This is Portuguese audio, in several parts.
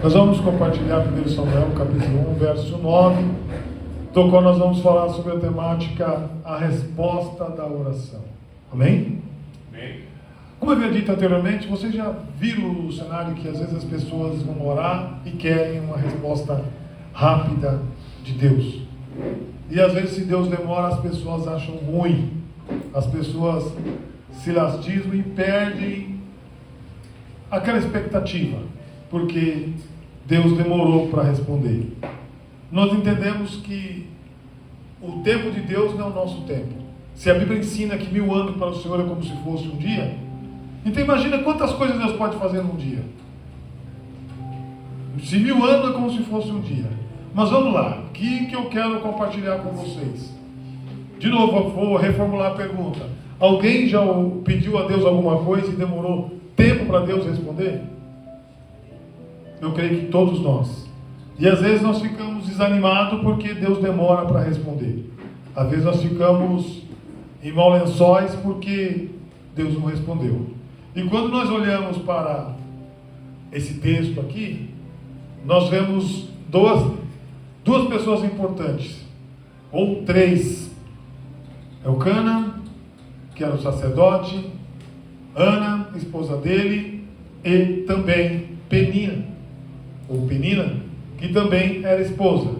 Nós vamos compartilhar 1 Samuel, capítulo 1, verso 9, do qual nós vamos falar sobre a temática, a resposta da oração. Amém? Amém. Como eu havia dito anteriormente, vocês já viram o cenário que às vezes as pessoas vão orar e querem uma resposta rápida de Deus. E às vezes, se Deus demora, as pessoas acham ruim, as pessoas se lastimam e perdem aquela expectativa, porque Deus demorou para responder. Nós entendemos que o tempo de Deus não é o nosso tempo. Se a Bíblia ensina que 1000 anos para o Senhor é como se fosse um dia, então imagina quantas coisas Deus pode fazer num dia. Se 1000 anos é como se fosse um dia. Mas vamos lá, o que eu quero compartilhar com vocês? De novo, eu vou reformular a pergunta. Alguém já pediu a Deus alguma coisa e demorou tempo para Deus responder? Eu creio que todos nós. E às vezes nós ficamos desanimados porque Deus demora para responder. Às vezes nós ficamos em maus lençóis porque Deus não respondeu. E quando nós olhamos para esse texto aqui, nós vemos duas pessoas importantes, ou três. Elcana, que era o sacerdote, Ana, esposa dele, e também Penina, que também era esposa.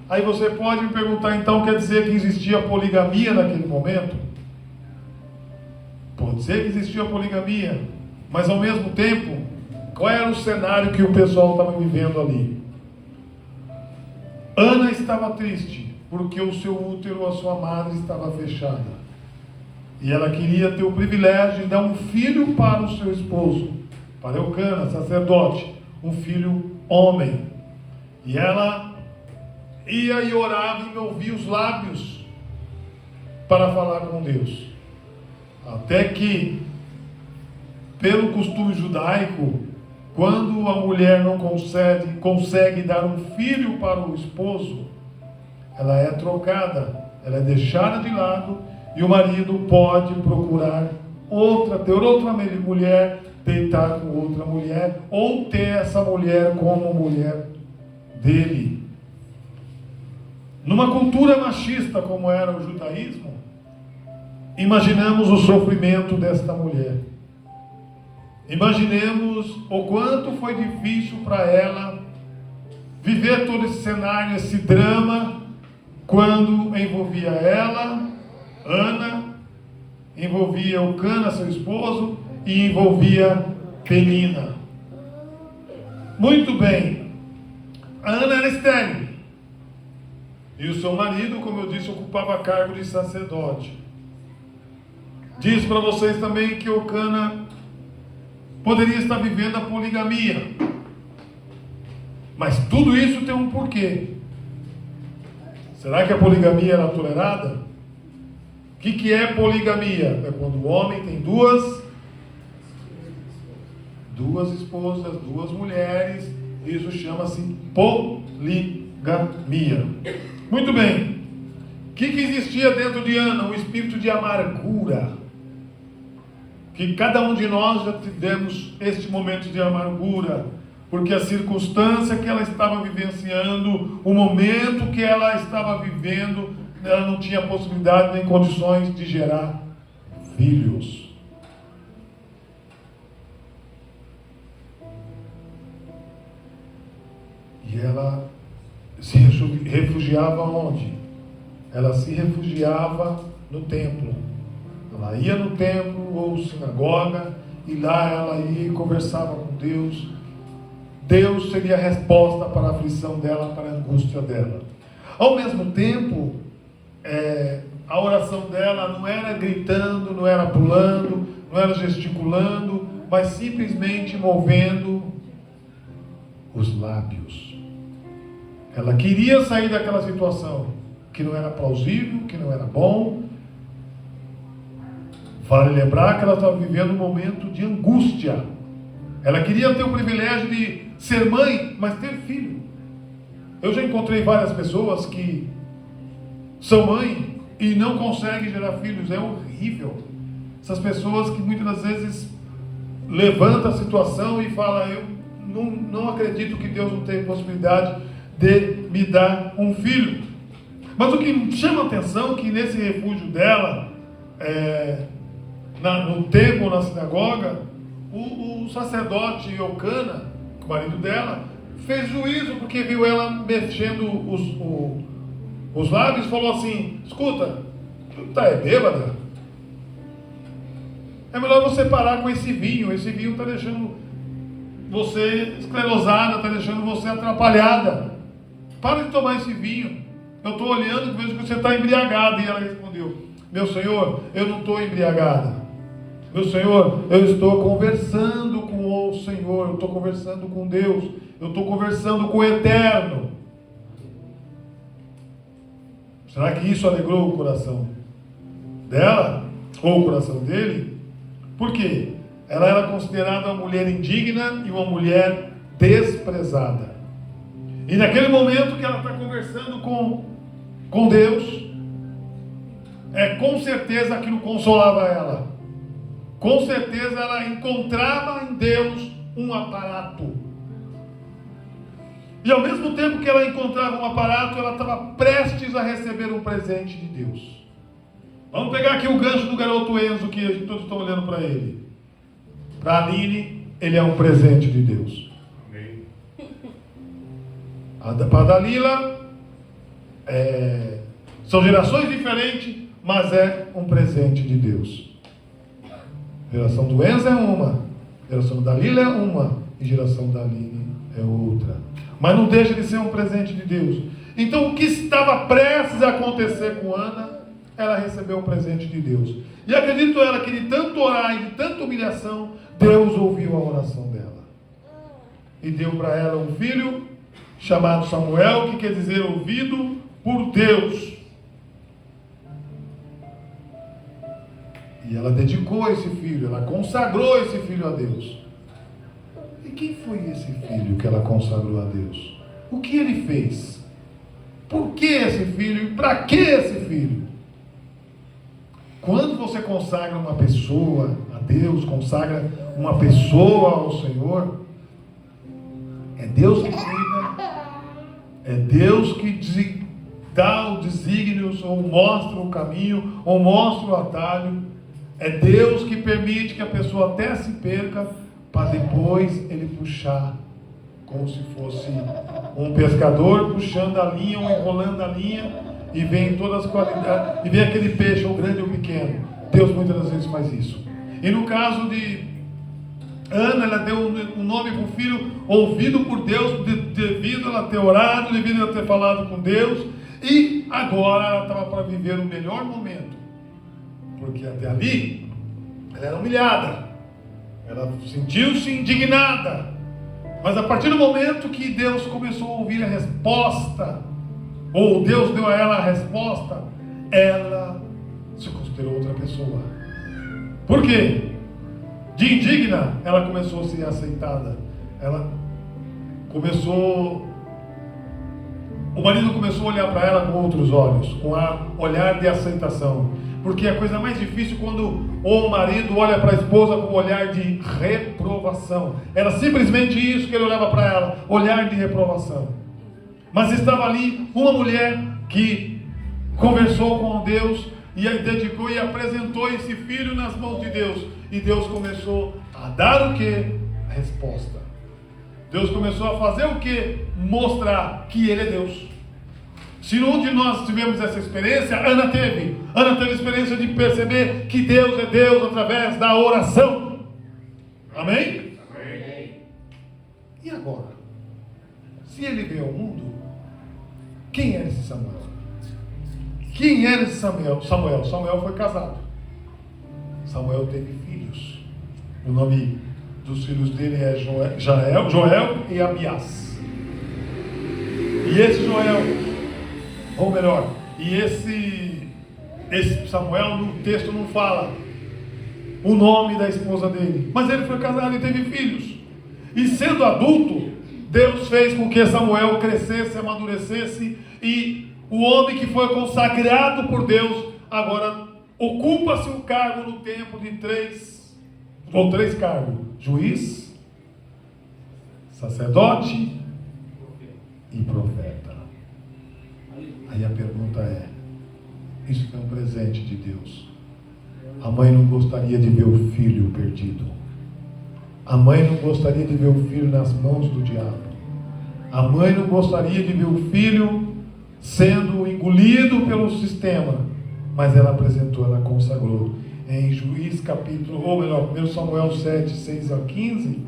Aí você pode me perguntar, então quer dizer que existia poligamia naquele momento? Pode ser que existia poligamia, mas ao mesmo tempo, qual era o cenário que o pessoal estava vivendo ali? Ana estava triste, porque o seu útero, a sua madre, estava fechada. E ela queria ter o privilégio de dar um filho para o seu esposo, para Elcana, sacerdote, um filho homem. E ela ia e orava e ouvia os lábios para falar com Deus. Até que, pelo costume judaico, quando a mulher não consegue dar um filho para o esposo, ela é trocada, ela é deixada de lado, e o marido pode procurar ter outra mulher, deitar com outra mulher, ou ter essa mulher como mulher dele. Numa cultura machista como era o judaísmo, imaginamos o sofrimento desta mulher. Imaginemos o quanto foi difícil para ela viver todo esse cenário, esse drama, quando envolvia ela, Ana, envolvia Elcana, seu esposo, e envolvia Penina. Muito bem, a Ana era estéril, e o seu marido, como eu disse, ocupava cargo de sacerdote. Diz para vocês também que Elcana poderia estar vivendo a poligamia. Mas tudo isso tem um porquê. Será que a poligamia era tolerada? O que é poligamia? É quando o homem tem duas esposas, duas mulheres. Isso chama-se poligamia. Muito bem. O que existia dentro de Ana? Um espírito de amargura. Que cada um de nós já tivemos este momento de amargura, porque a circunstância que ela estava vivenciando, o momento que ela estava vivendo, ela não tinha possibilidade nem condições de gerar filhos. E ela se refugiava onde? Ela se refugiava no templo. Ela ia no templo ou sinagoga, e lá ela ia e conversava com Deus. Deus seria a resposta para a aflição dela, para a angústia dela. Ao mesmo tempo, a oração dela não era gritando, não era pulando, não era gesticulando, mas simplesmente movendo os lábios. Ela queria sair daquela situação que não era plausível, que não era bom. Vale lembrar que ela estava vivendo um momento de angústia. Ela queria ter o privilégio de ser mãe, mas ter filho. Eu já encontrei várias pessoas que são mãe e não conseguem gerar filhos. É horrível. Essas pessoas que muitas das vezes levantam a situação e falam: eu não acredito acredito que Deus não tem possibilidade de me dar um filho. Mas o que chama a atenção é que nesse refúgio dela, no templo, na sinagoga, o sacerdote Eucana, o marido dela, fez juízo porque viu ela mexendo os lábios e falou assim: escuta, tu tá bêbada? É melhor você parar com esse vinho está deixando você esclerosada, está deixando você atrapalhada. Para de tomar esse vinho. Eu estou olhando e vejo que você está embriagada. E ela respondeu: meu senhor, eu não estou embriagada. Meu senhor, eu estou conversando com o Senhor, eu estou conversando com Deus, eu estou conversando com o Eterno. Será que isso alegrou o coração dela? Ou o coração dele? Por quê? Ela era considerada uma mulher indigna e uma mulher desprezada. E naquele momento que ela está conversando com Deus, com certeza aquilo consolava ela. Com certeza ela encontrava em Deus um aparato. E ao mesmo tempo que ela encontrava um aparato, ela estava prestes a receber um presente de Deus. Vamos pegar aqui o gancho do garoto Enzo, que todos estão olhando para ele. Para a Aline, ele é um presente de Deus. Amém. Para a Dalila, são gerações diferentes, mas é um presente de Deus. A geração do Enzo é uma, a geração da Dalila é uma, e a geração da Aline é outra. Mas não deixa de ser um presente de Deus. Então o que estava prestes a acontecer com Ana, ela recebeu um presente de Deus. E acredito ela que de tanto orar e de tanta humilhação, Deus ouviu a oração dela. E deu para ela um filho chamado Samuel, que quer dizer ouvido por Deus. E ela dedicou esse filho, ela consagrou esse filho a Deus. E quem foi esse filho que ela consagrou a Deus? O que ele fez? Por que esse filho? E para que esse filho? Quando você consagra uma pessoa a Deus, consagra uma pessoa ao Senhor, é Deus que cuida, é Deus que dá o desígnio, ou mostra o caminho, ou mostra o atalho. É Deus que permite que a pessoa até se perca, para depois ele puxar, como se fosse um pescador puxando a linha ou enrolando a linha, e vem todas as qualidades, e vem aquele peixe, ou grande ou pequeno. Deus muitas das vezes faz isso. E no caso de Ana, ela deu um nome para o filho, ouvido por Deus, devido a ela ter orado, devido a ela ter falado com Deus, e agora ela estava para viver o melhor momento, porque até ali ela era humilhada, ela sentiu-se indignada, mas a partir do momento que Deus começou a ouvir a resposta, ou Deus deu a ela a resposta, ela se considerou outra pessoa. Por quê? De indigna, ela começou a ser aceitada. O marido começou a olhar para ela com outros olhos, com um olhar de aceitação. Porque a coisa mais difícil quando o marido olha para a esposa com um olhar de reprovação. Era simplesmente isso que ele olhava para ela, olhar de reprovação. Mas estava ali uma mulher que conversou com Deus e dedicou e apresentou esse filho nas mãos de Deus. E Deus começou a dar o quê? A resposta. Deus começou a fazer o quê? Mostrar que Ele é Deus. Se um de nós tivemos essa experiência, Ana teve. Ana teve a experiência de perceber que Deus é Deus através da oração. Amém? Amém. E agora? Se ele veio ao mundo, quem era esse Samuel? Quem era esse Samuel? Samuel foi casado. Samuel teve filhos. O nome dos filhos dele é Joel e Abiás. E esse Joel, ou melhor, e esse Samuel no texto não fala o nome da esposa dele, mas ele foi casado e teve filhos. E sendo adulto, Deus fez com que Samuel crescesse, amadurecesse, e o homem que foi consagrado por Deus, agora ocupa-se um cargo no templo de três cargos: juiz, sacerdote e profeta. Aí a pergunta é: isso é um presente de Deus. A mãe não gostaria de ver o filho perdido. A mãe não gostaria de ver o filho nas mãos do diabo. A mãe não gostaria de ver o filho sendo engolido pelo sistema. Mas ela apresentou, ela consagrou. Em Juiz capítulo, ou melhor, 1 Samuel 7, 6 a 15,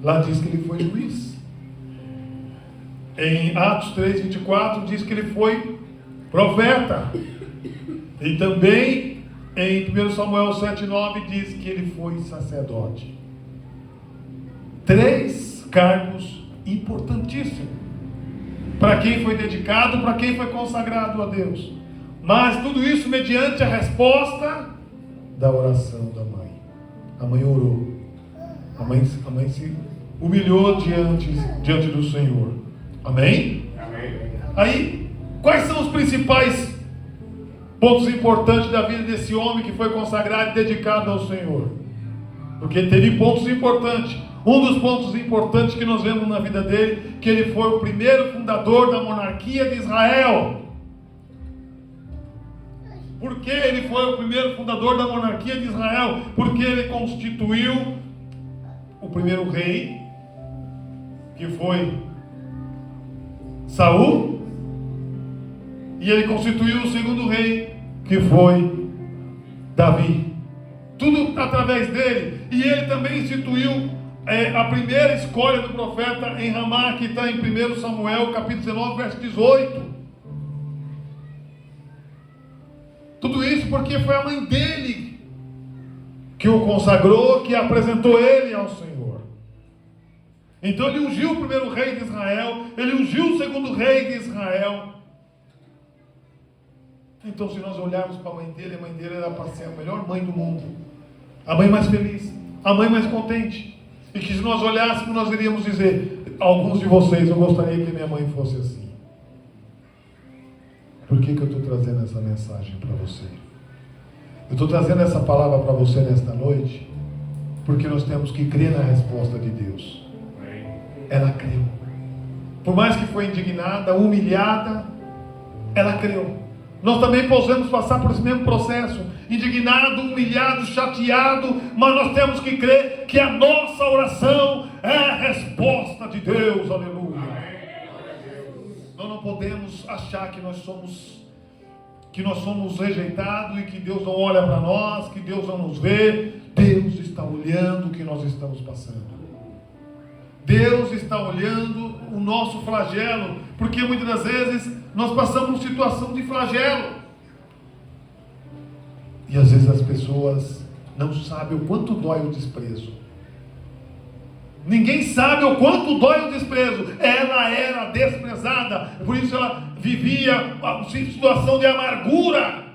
lá diz que ele foi juiz. Em Atos 3, 24, diz que ele foi profeta. E também em 1 Samuel 7, 9, diz que ele foi sacerdote. 3 cargos importantíssimos para quem foi dedicado, para quem foi consagrado a Deus. Mas tudo isso mediante a resposta da oração da mãe. A mãe orou. A mãe se humilhou diante do Senhor. Amém? Amém. Aí, quais são os principais pontos importantes da vida desse homem que foi consagrado e dedicado ao Senhor? Porque teve pontos importantes. Um dos pontos importantes que nós vemos na vida dele, que ele foi o primeiro fundador da monarquia de Israel. Por que ele foi o primeiro fundador da monarquia de Israel? Porque ele constituiu o primeiro rei, que foi Saul, e ele constituiu o segundo rei, que foi Davi. Tudo através dele. E ele também instituiu a primeira escolha do profeta em Ramá, que está em 1 Samuel capítulo 19, verso 18. Tudo isso porque foi a mãe dele que o consagrou, que apresentou ele ao Senhor. Então ele ungiu o primeiro rei de Israel, ele ungiu o segundo rei de Israel. Então, se nós olharmos para a mãe dele era para ser a melhor mãe do mundo, a mãe mais feliz, a mãe mais contente. E que se nós olhássemos, nós iríamos dizer: alguns de vocês, eu gostaria que minha mãe fosse assim. Por que eu estou trazendo essa mensagem para você? Eu estou trazendo essa palavra para você nesta noite, porque nós temos que crer na resposta de Deus. Ela creu. Por mais que foi indignada, humilhada, ela creu. Nós também podemos passar por esse mesmo processo, indignado, humilhado, chateado, mas nós temos que crer que a nossa oração é a resposta de Deus. Aleluia. Nós não podemos achar que nós somos rejeitados e que Deus não olha para nós, que Deus não nos vê. Deus está olhando o que nós estamos passando. Deus está olhando o nosso flagelo, porque muitas das vezes nós passamos por situação de flagelo. E às vezes as pessoas não sabem o quanto dói o desprezo. Ninguém sabe o quanto dói o desprezo. Ela era desprezada, por isso ela vivia uma situação de amargura.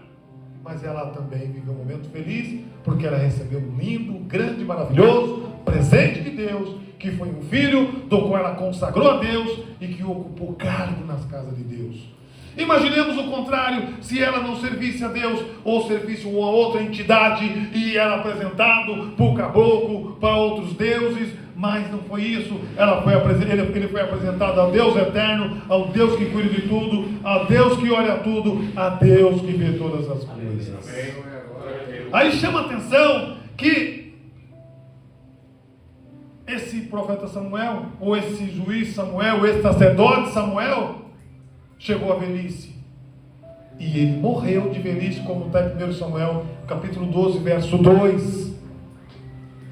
Mas ela também viveu um momento feliz, porque ela recebeu um lindo, grande, maravilhoso presente de Deus, que foi um filho, do qual ela consagrou a Deus e que ocupou cargo nas casas de Deus. Imaginemos o contrário, se ela não servisse a Deus, ou servisse uma outra entidade, e era apresentado por caboclo, para outros deuses, mas não foi isso. Ele foi apresentado ao Deus eterno, ao Deus que cuida de tudo, a Deus que olha tudo, a Deus que vê todas as coisas. Aí chama a atenção que esse profeta Samuel, ou esse juiz Samuel, ou esse sacerdote Samuel, chegou à velhice. E ele morreu de velhice, como está em 1 Samuel, capítulo 12, verso 2.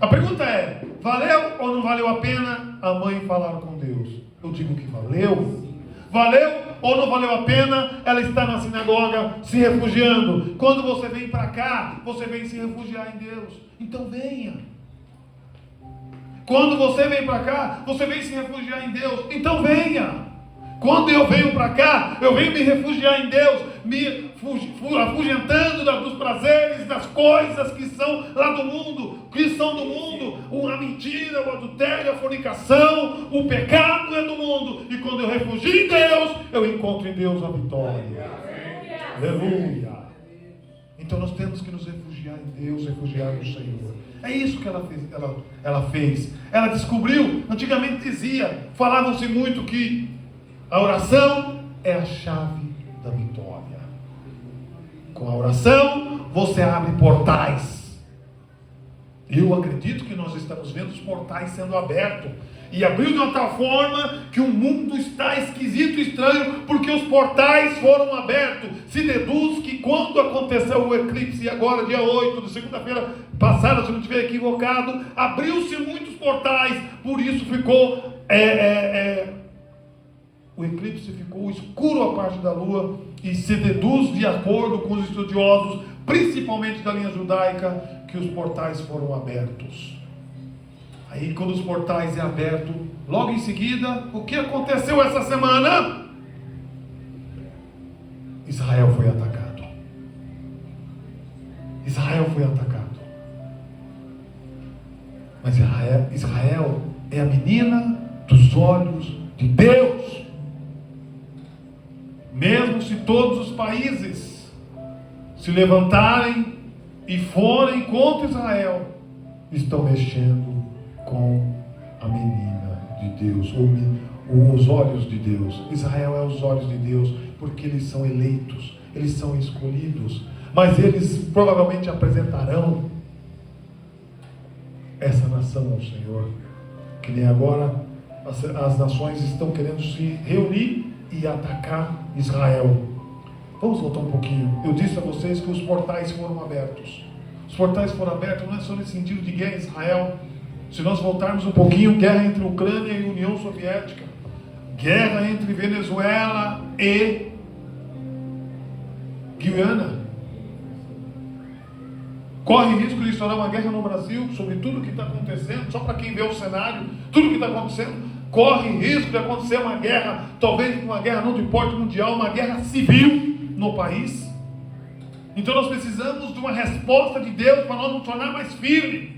A pergunta é: valeu ou não valeu a pena a mãe falar com Deus? Eu digo que valeu. Valeu ou não valeu a pena ela estar na sinagoga se refugiando? Quando você vem para cá, você vem se refugiar em Deus. Então venha. Quando você vem para cá, você vem se refugiar em Deus. Então venha. Quando eu venho para cá, eu venho me refugiar em Deus, me afugentando dos prazeres, das coisas que são lá do mundo, que são do mundo. A mentira, o adultério, a fornicação, o pecado é do mundo. E quando eu refugio em Deus, eu encontro em Deus a vitória. Aleluia. Então nós temos que nos refugiar em Deus, refugiar no Senhor. É isso que ela fez. Ela descobriu, antigamente falavam-se muito que a oração é a chave da vitória. Com a oração, você abre portais. Eu acredito que nós estamos vendo os portais sendo abertos. E abriu de uma tal forma que o mundo está esquisito e estranho, porque os portais foram abertos. Se deduz que quando aconteceu o eclipse, agora dia 8, de segunda-feira passada, se não estiver equivocado, abriu-se muitos portais, por isso ficou o eclipse ficou escuro a parte da lua, e se deduz, de acordo com os estudiosos, principalmente da linha judaica, que os portais foram abertos. Aí quando os portais é aberto, logo em seguida, o que aconteceu essa semana? Israel foi atacado. Israel foi atacado. Mas Israel é a menina dos olhos de Deus. Mesmo se todos os países se levantarem e forem contra Israel, estão mexendo com a menina de Deus, ou os olhos de Deus. Israel é os olhos de Deus, porque eles são eleitos, eles são escolhidos, mas eles provavelmente apresentarão essa nação ao Senhor, que nem agora as nações estão querendo se reunir e atacar Israel. Vamos voltar um pouquinho. Eu disse a vocês que os portais foram abertos. Os portais foram abertos não é só nesse sentido de guerra em Israel. Se nós voltarmos um pouquinho, guerra entre Ucrânia e União Soviética, guerra entre Venezuela e Guiana, corre risco de estourar uma guerra no Brasil sobre tudo que está acontecendo. Só para quem vê o cenário, tudo que está acontecendo, corre risco de acontecer uma guerra, talvez uma guerra não de porte mundial, uma guerra civil no país. Então nós precisamos de uma resposta de Deus para nós nos tornar mais firmes.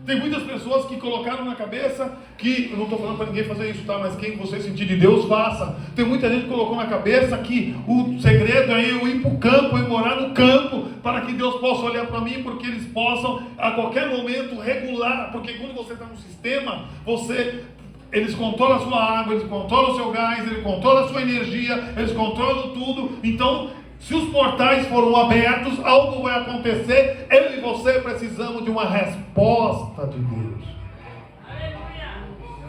Tem muitas pessoas que colocaram na cabeça que, eu não estou falando para ninguém fazer isso, tá? Mas quem você sentir de Deus, faça. Tem muita gente que colocou na cabeça que o segredo é eu ir para o campo, eu morar no campo, para que Deus possa olhar para mim, porque eles possam a qualquer momento regular, porque quando você está no sistema, eles controlam a sua água, eles controlam o seu gás, eles controlam a sua energia, eles controlam tudo. Então, se os portais foram abertos, algo vai acontecer. Eu e você precisamos de uma resposta de Deus.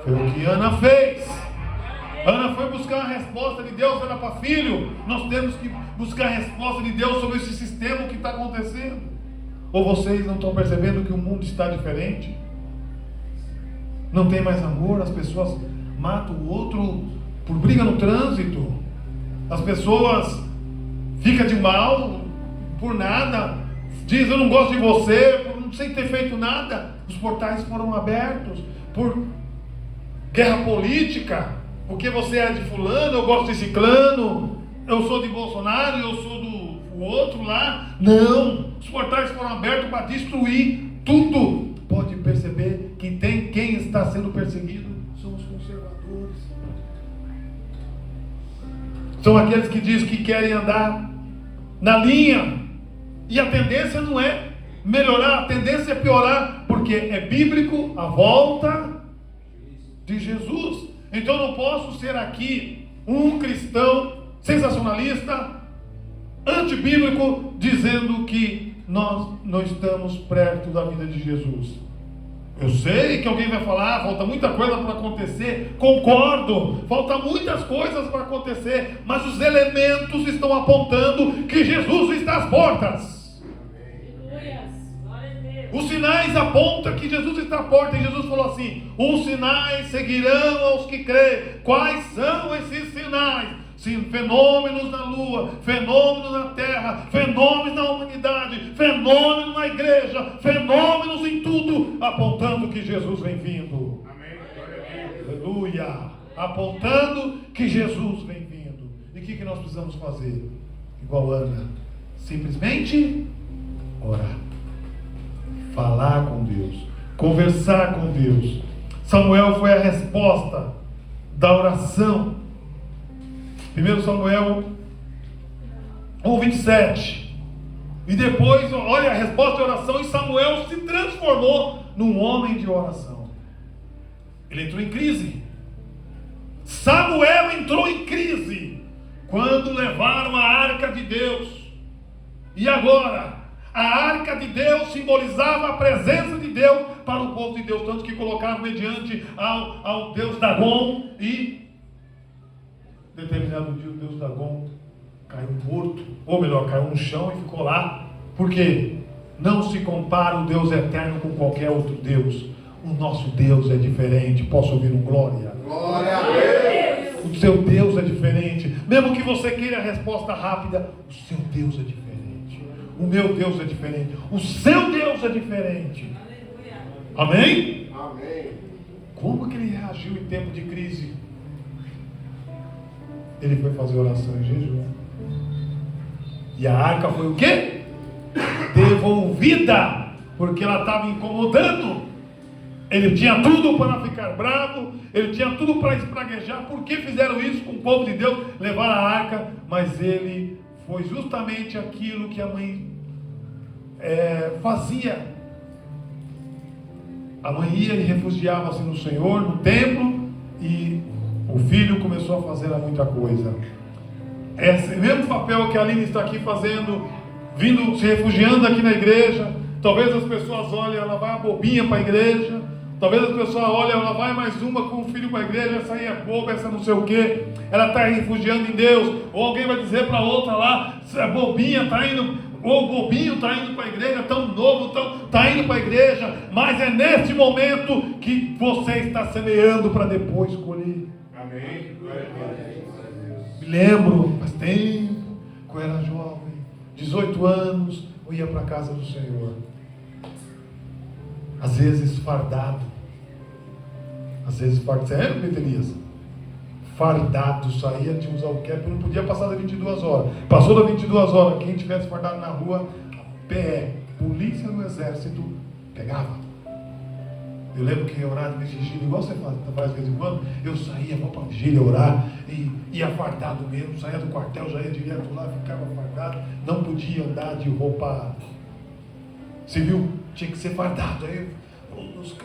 Foi o que Ana fez. Ana foi buscar a resposta de Deus. Era para filho. Nós temos que buscar a resposta de Deus sobre esse sistema que está acontecendo. Ou vocês não estão percebendo que o mundo está diferente? Não tem mais amor. As pessoas matam o outro por briga no trânsito. As pessoas fica de mal por nada, diz eu não gosto de você, sem ter feito nada. Os portais foram abertos por guerra política, porque você é de fulano, eu gosto de ciclano, eu sou de Bolsonaro, eu sou do outro lá. Não, os portais foram abertos para destruir tudo. Pode perceber que tem quem está sendo perseguido são os conservadores. São aqueles que dizem que querem andar na linha, e a tendência não é melhorar, a tendência é piorar, porque é bíblico a volta de Jesus. Então eu não posso ser aqui um cristão sensacionalista, antibíblico, dizendo que nós não estamos perto da vida de Jesus. Eu sei que alguém vai falar, falta muita coisa para acontecer, concordo, falta muitas coisas para acontecer, mas os elementos estão apontando que Jesus está às portas. Os sinais apontam que Jesus está à porta, e Jesus falou assim: os sinais seguirão aos que creem. Quais são esses sinais? Sim, fenômenos na lua, fenômenos na terra, fenômenos na humanidade, fenômenos na igreja, fenômenos em tudo, apontando que Jesus vem vindo. Amém. Aleluia. Apontando que Jesus vem vindo. E o que nós precisamos fazer? Igual Ana, simplesmente orar, falar com Deus, conversar com Deus. Samuel foi a resposta da oração. 1 Samuel 1:27. E depois, olha a resposta de oração, e Samuel se transformou num homem de oração. Ele entrou em crise. Samuel entrou em crise quando levaram a arca de Deus. E agora, a arca de Deus simbolizava a presença de Deus para o povo de Deus, tanto que colocaram mediante ao Deus Dagon, e determinado dia o Deus Dagon caiu morto, ou melhor, caiu no chão e ficou lá. Por quê? Não se compara o Deus eterno com qualquer outro Deus. O nosso Deus é diferente. Posso ouvir um glória? Glória a Deus! O seu Deus é diferente. Mesmo que você queira a resposta rápida, o seu Deus é diferente. O meu Deus é diferente. O seu Deus é diferente. Amém? Amém. Como que ele reagiu em tempo de crise? Ele foi fazer oração em jejum. E a arca foi o quê? Devolvida, porque ela estava incomodando. Ele tinha tudo para ficar bravo, ele tinha tudo para espraguejar. Por que fizeram isso com o povo de Deus? Levaram a arca, mas ele foi justamente aquilo que a mãe fazia. A mãe ia e refugiava-se no Senhor, no templo, e o filho começou a fazer muita coisa. Esse mesmo papel que a Aline está aqui fazendo, vindo, se refugiando aqui na igreja. Talvez as pessoas olhem, ela vai a bobinha para a igreja. Talvez as pessoas olhem, ela vai mais uma com o filho para a igreja. Essa aí é boba, essa não sei o quê. Ela está refugiando em Deus. Ou alguém vai dizer para a outra lá, é bobinha, está indo, ou bobinho está indo para a igreja, tão novo, está indo para a igreja. Mas é neste momento que você está semeando para depois colher. Amém. Me lembro, faz tempo, quando eu era jovem, 18 anos, eu ia para a casa do Senhor. Às vezes fardado. Às vezes fardado. Sério, Elias? Fardado, saía de uns Albuquerque, não podia passar das 22 horas. Passou das 22 horas, quem tivesse fardado na rua, a pé, polícia do exército, pegava. Eu lembro que orar de vigília, igual você faz de vez em quando, eu saía, vou para a vigília orar, e ia fardado mesmo, saía do quartel, já ia direto lá, ficava fardado, não podia andar de roupa civil, tinha que ser fardado. Aí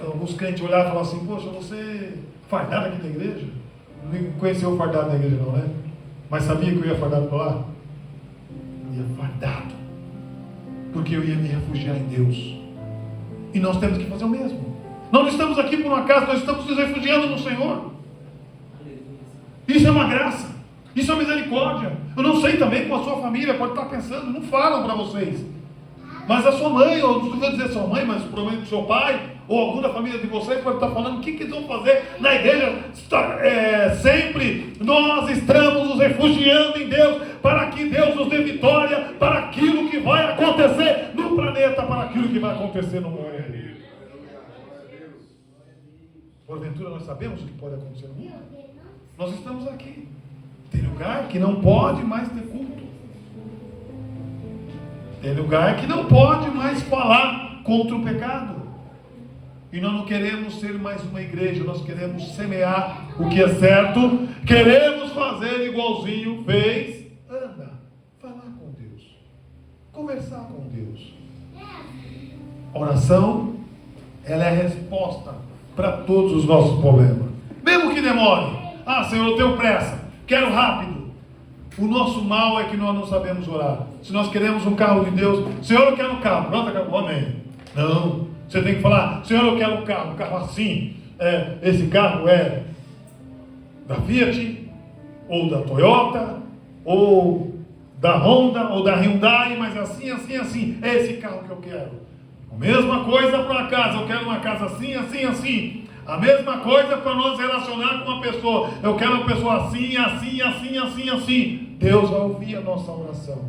alguns crentes olhavam e falavam assim, poxa, você fardado aqui na igreja? Não conheceu o fardado na igreja não, né? Mas sabia que eu ia fardado para lá? Eu ia fardado, porque eu ia me refugiar em Deus. E nós temos que fazer o mesmo. Nós não estamos aqui por um acaso, nós estamos nos refugiando no Senhor. Isso é uma graça, isso é uma misericórdia. Eu não sei também como a sua família pode estar pensando, não falam para vocês. Mas a sua mãe, ou não vou dizer sua mãe, mas provavelmente seu pai, ou algum da família de vocês pode estar falando, o que eles vão fazer na igreja? Sempre nós estamos nos refugiando em Deus, para que Deus nos dê vitória, para aquilo que vai acontecer no planeta, para aquilo que vai acontecer no mundo. Porventura nós sabemos o que pode acontecer no mundo. Nós estamos aqui. Tem lugar que não pode mais ter culto. Tem lugar que não pode mais falar contra o pecado. E nós não queremos ser mais uma igreja. Nós queremos semear o que é certo. Queremos fazer igualzinho fez. Anda, falar com Deus. Conversar com Deus. A oração, ela é a resposta para todos os nossos problemas. Mesmo que demore. Ah, Senhor, eu tenho pressa. Quero rápido. O nosso mal é que nós não sabemos orar. Se nós queremos um carro de Deus, Senhor, eu quero um carro. Pronto, acabou, amém. Não. Você tem que falar, Senhor, eu quero um carro assim. Esse carro é da Fiat, ou da Toyota, ou da Honda, ou da Hyundai, mas assim. É esse carro que eu quero. A mesma coisa para a casa, eu quero uma casa assim. A mesma coisa para nós relacionar com uma pessoa. Eu quero uma pessoa assim. Deus vai ouvir a nossa oração.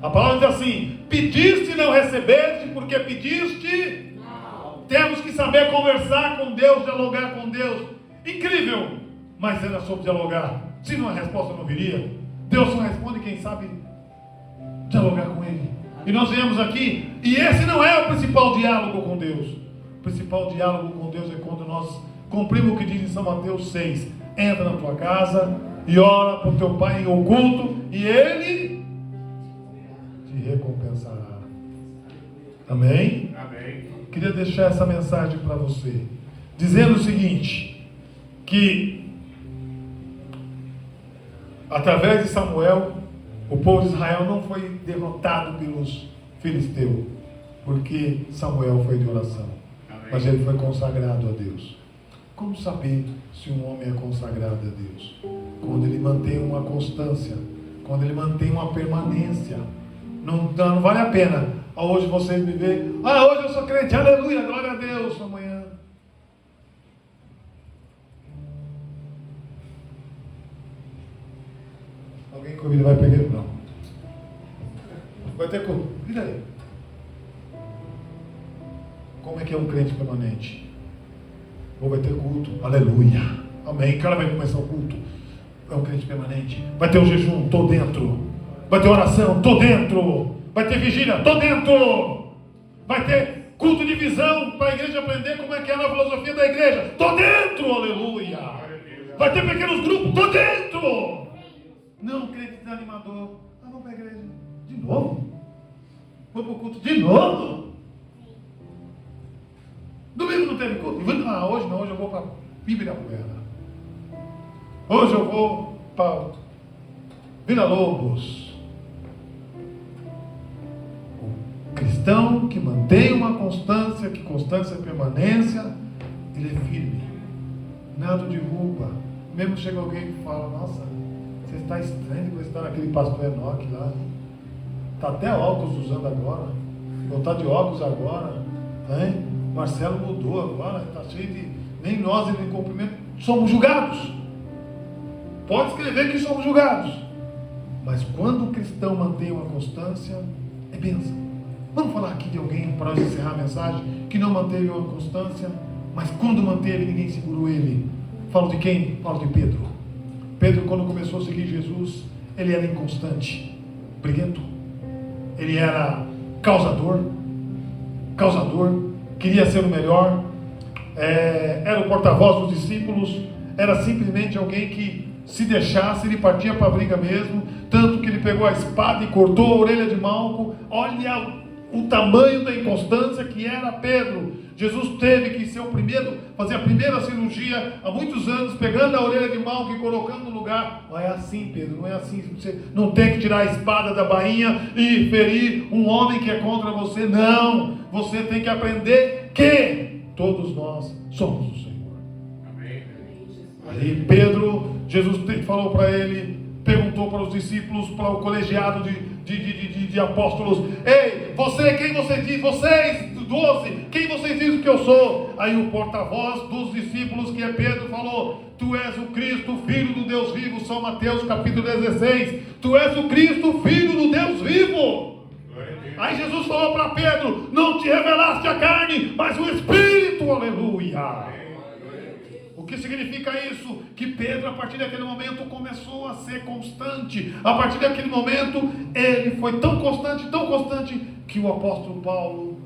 A palavra diz assim: pediste e não recebeste, porque pediste. Não. Temos que saber conversar com Deus, dialogar com Deus. Incrível, mas era sobre dialogar. Se não, a resposta não viria. Deus só responde quem sabe dialogar com Ele. E nós viemos aqui, e esse não é o principal diálogo com Deus. O principal diálogo com Deus é quando nós cumprimos o que diz em São Mateus 6. Entra na tua casa e ora para o teu Pai em oculto, e Ele te recompensará. Amém? Amém. Queria deixar essa mensagem para você, dizendo o seguinte, que através de Samuel, o povo de Israel não foi derrotado pelos filisteus, porque Samuel foi de oração, mas ele foi consagrado a Deus. Como saber se um homem é consagrado a Deus? Quando ele mantém uma constância, quando ele mantém uma permanência. Não vale a pena hoje vocês me verem, hoje eu sou crente, aleluia, glória a Deus, amanhã. Alguém convida, vai pegar? Não. Vai ter culto. E daí? Como é que é um crente permanente? Ou vai ter culto, aleluia, amém, que hora vai começar o culto? É um crente permanente. Vai ter o jejum, tô dentro. Vai ter oração, tô dentro. Vai ter vigília, tô dentro. Vai ter culto de visão para a igreja aprender como é que é a filosofia da igreja, tô dentro, aleluia. Vai ter pequenos grupos, tô dentro. Não, crente desanimador. Vamos para a igreja de novo? Vamos para o culto de novo? Domingo não teve culto? Hoje não, hoje eu vou para Ibirapuera. Hoje eu vou para Vila Lobos. O cristão que mantém uma constância, que constância é permanência, ele é firme. Nada derruba. Mesmo chega alguém que fala, nossa, você está estranho de estar naquele pastor Enoque lá. Está até óculos usando agora. Ou está de óculos agora. Né? Marcelo mudou agora. Está cheio de... Nem nós, ele cumprimento. Somos julgados. Pode escrever que somos julgados. Mas quando o cristão mantém uma constância, é bênção. Vamos falar aqui de alguém, para encerrar a mensagem, que não manteve uma constância, mas quando manteve, ninguém segurou ele. Falo de quem? Falo de Pedro. Pedro, quando começou a seguir Jesus, ele era inconstante, briguento. Ele era causador, queria ser o melhor, era o porta-voz dos discípulos, era simplesmente alguém que, se deixasse, ele partia para a briga mesmo, tanto que ele pegou a espada e cortou a orelha de Malco. Olha o tamanho da inconstância que era Pedro. Jesus teve que ser o primeiro, fazer a primeira cirurgia há muitos anos, pegando a orelha de Malco e colocando no lugar. Não é assim, Pedro, não é assim. Você não tem que tirar a espada da bainha e ferir um homem que é contra você. Não, você tem que aprender que todos nós somos o Senhor. Amém. Aí Pedro, Jesus falou para ele, perguntou para os discípulos, para o colegiado de apóstolos: ei, quem você diz? Vocês 12, quem vocês dizem que eu sou? Aí o porta-voz dos discípulos, que é Pedro, falou: tu és o Cristo, filho do Deus vivo. São Mateus capítulo 16. Tu és o Cristo, filho do Deus vivo. Aí Jesus falou para Pedro: não te revelaste a carne, mas o Espírito. Aleluia. O que significa isso? Que Pedro, a partir daquele momento, começou a ser constante. A partir daquele momento, ele foi tão constante, que o apóstolo Paulo,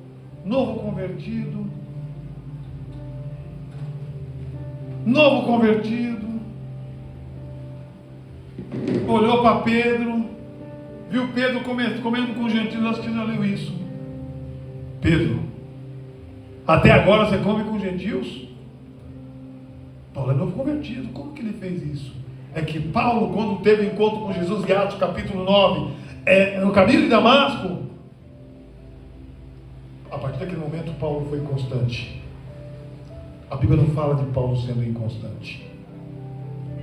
novo convertido, olhou para Pedro, viu Pedro comendo com gentios. Acho que você já leu isso. Pedro, até agora você come com gentios? Paulo é novo convertido. Como que ele fez isso? É que Paulo, quando teve encontro com Jesus em Atos capítulo 9, no caminho de Damasco, a partir daquele momento Paulo foi constante. A Bíblia não fala de Paulo sendo inconstante.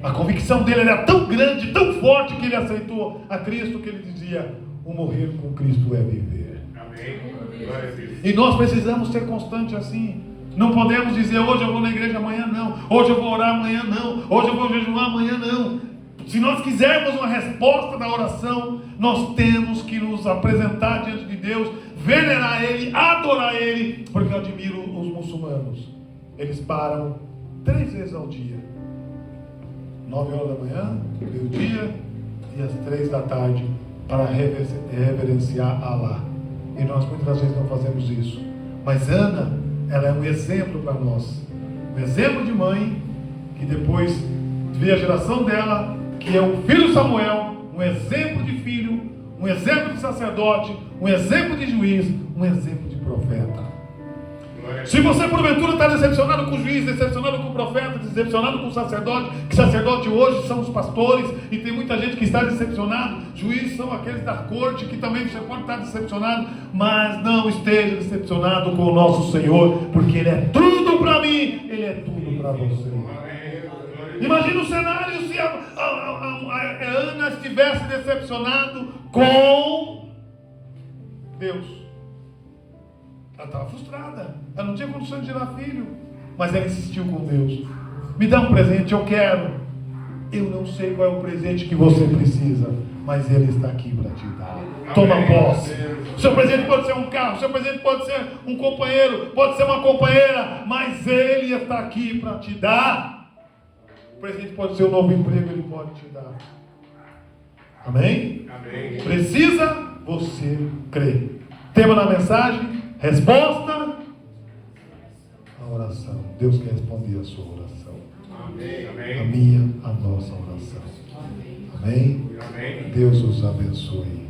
A convicção dele era tão grande, tão forte, que ele aceitou a Cristo, que ele dizia: o morrer com Cristo é viver. Amém. Glória a Deus. E nós precisamos ser constantes assim. Não podemos dizer: hoje eu vou na igreja, amanhã não. Hoje eu vou orar, amanhã não. Hoje eu vou jejuar, amanhã não. Se nós quisermos uma resposta da oração, nós temos que nos apresentar diante de Deus, venerar Ele, adorar Ele. Porque eu admiro os muçulmanos. Eles param 3 vezes ao dia: 9 horas da manhã, meio-dia e às 3 da tarde, para reverenciar Allah. E nós muitas vezes não fazemos isso. Mas Ana, ela é um exemplo para nós, um exemplo de mãe, que depois vê a geração dela, que é o filho Samuel, um exemplo de filho, um exemplo de sacerdote, um exemplo de juiz, um exemplo de profeta. Se você porventura está decepcionado com o juiz, decepcionado com o profeta, decepcionado com o sacerdote, que sacerdote hoje são os pastores, e tem muita gente que está decepcionado, juízes são aqueles da corte, que também você pode estar decepcionado, mas não esteja decepcionado com o nosso Senhor, porque Ele é tudo para mim, Ele é tudo para você. Imagina o cenário se a Ana estivesse decepcionado com Deus. Ela estava frustrada, ela não tinha condição de gerar filho, mas ela insistiu com Deus. Me dá um presente, eu quero. Eu não sei qual é o presente que você precisa, mas Ele está aqui para te dar. Toma posse. O seu presente pode ser um carro, o seu presente pode ser um companheiro, pode ser uma companheira, mas Ele está aqui para te dar. O presente pode ser um novo emprego, Ele pode te dar. Amém? Amém. Precisa você crer. Tema da mensagem: resposta à oração. Deus quer responder a sua oração. Amém. A minha, a nossa oração. Amém? Amém. Deus os abençoe.